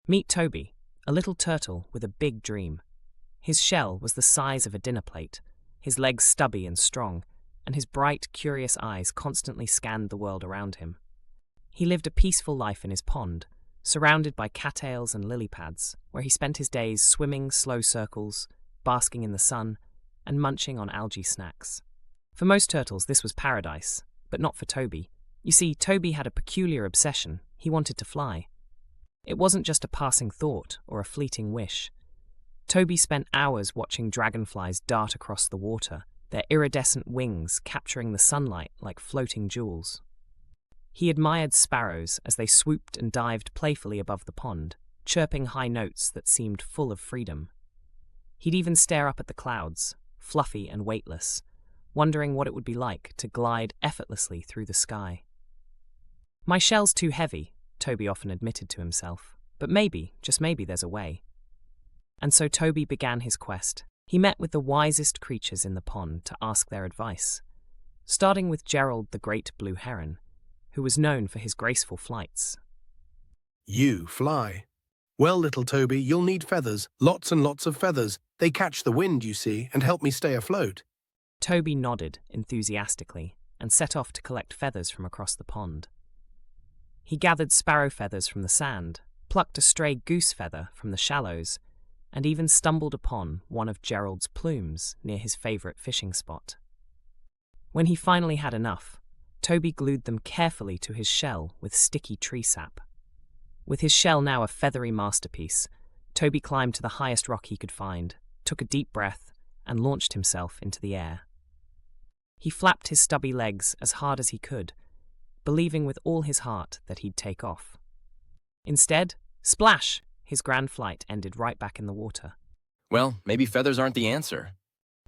Meet Toby, a little turtle with a big dream. His shell was the size of a dinner plate, his legs stubby and strong, and his bright, curious eyes constantly scanned the world around him. He lived a peaceful life in his pond, surrounded by cattails and lily pads, where he spent his days swimming slow circles, basking in the sun, and munching on algae snacks. For most turtles, this was paradise, but not for Toby. You see, Toby had a peculiar obsession. He wanted to fly. It wasn't just a passing thought or a fleeting wish. Toby spent hours watching dragonflies dart across the water, their iridescent wings capturing the sunlight like floating jewels. He admired sparrows as they swooped and dived playfully above the pond, chirping high notes that seemed full of freedom. He'd even stare up at the clouds, fluffy and weightless, wondering what it would be like to glide effortlessly through the sky. "My shell's too heavy," Toby often admitted to himself, "but maybe, just maybe, there's a way." And so Toby began his quest. He met with the wisest creatures in the pond to ask their advice, starting with Gerald the great blue heron, who was known for his graceful flights. You fly. Well, little Toby, you'll need feathers, lots and lots of feathers. They catch the wind, you see, and help me stay afloat. Toby nodded enthusiastically and set off to collect feathers from across the pond. He gathered sparrow feathers from the sand, plucked a stray goose feather from the shallows, and even stumbled upon one of Gerald's plumes near his favourite fishing spot. When he finally had enough, Toby glued them carefully to his shell with sticky tree sap. With his shell now a feathery masterpiece, Toby climbed to the highest rock he could find, took a deep breath, and launched himself into the air. He flapped his stubby legs as hard as he could, believing with all his heart that he'd take off. Instead, splash! His grand flight ended right back in the water. Well, maybe feathers aren't the answer.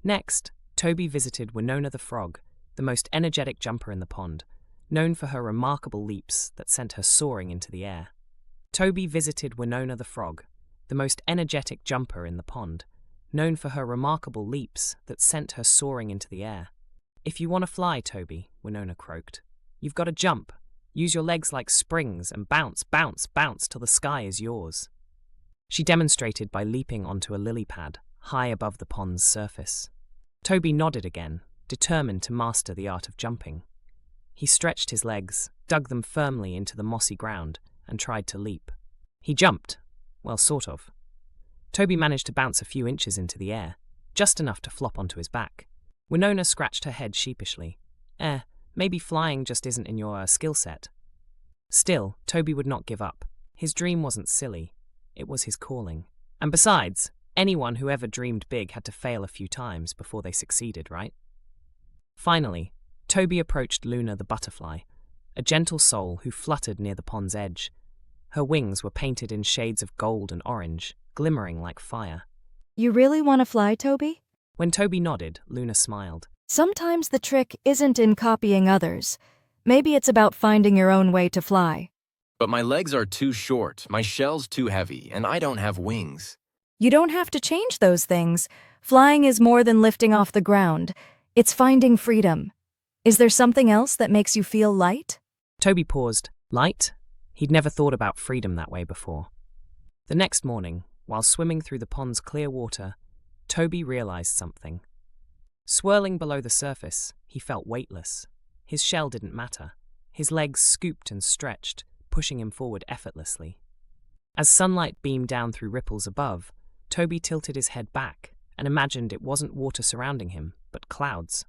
Next, Toby visited Winona the frog, the most energetic jumper in the pond, known for her remarkable leaps that sent her soaring into the air. Toby visited Winona the frog, the most energetic jumper in the pond, known for her remarkable leaps that sent her soaring into the air. "If you want to fly, Toby," Winona croaked, "you've got to jump. Use your legs like springs and bounce, bounce, bounce till the sky is yours." She demonstrated by leaping onto a lily pad, high above the pond's surface. Toby nodded again, determined to master the art of jumping. He stretched his legs, dug them firmly into the mossy ground, and tried to leap. He jumped. Well, sort of. Toby managed to bounce a few inches into the air, just enough to flop onto his back. Winona scratched her head sheepishly. Maybe flying just isn't in your skill set." Still, Toby would not give up. His dream wasn't silly. It was his calling. And besides, anyone who ever dreamed big had to fail a few times before they succeeded, right? Finally, Toby approached Luna the butterfly, a gentle soul who fluttered near the pond's edge. Her wings were painted in shades of gold and orange, glimmering like fire. "You really want to fly, Toby?" When Toby nodded, Luna smiled. "Sometimes the trick isn't in copying others. Maybe it's about finding your own way to fly." But my legs are too short, my shell's too heavy, and I don't have wings. You don't have to change those things. Flying is more than lifting off the ground. It's finding freedom. Is there something else that makes you feel light? Toby paused. Light? He'd never thought about freedom that way before. The next morning, while swimming through the pond's clear water, Toby realized something. Swirling below the surface, he felt weightless. His shell didn't matter. His legs scooped and stretched, pushing him forward effortlessly. As sunlight beamed down through ripples above, Toby tilted his head back and imagined it wasn't water surrounding him, but clouds.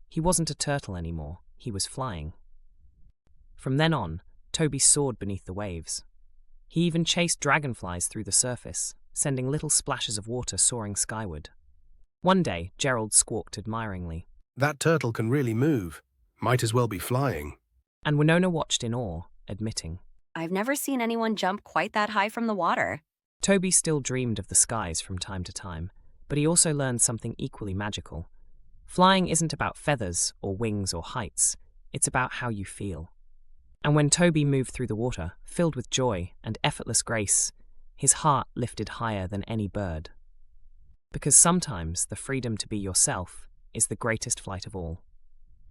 He wasn't a turtle anymore. He was flying. From then on, Toby soared beneath the waves. He even chased dragonflies through the surface, sending little splashes of water soaring skyward. One day, Gerald squawked admiringly. "That turtle can really move. Might as well be flying." And Winona watched in awe, admitting, "I've never seen anyone jump quite that high from the water." Toby still dreamed of the skies from time to time, but he also learned something equally magical. Flying isn't about feathers or wings or heights. It's about how you feel. And when Toby moved through the water, filled with joy and effortless grace, his heart lifted higher than any bird. Because sometimes the freedom to be yourself is the greatest flight of all.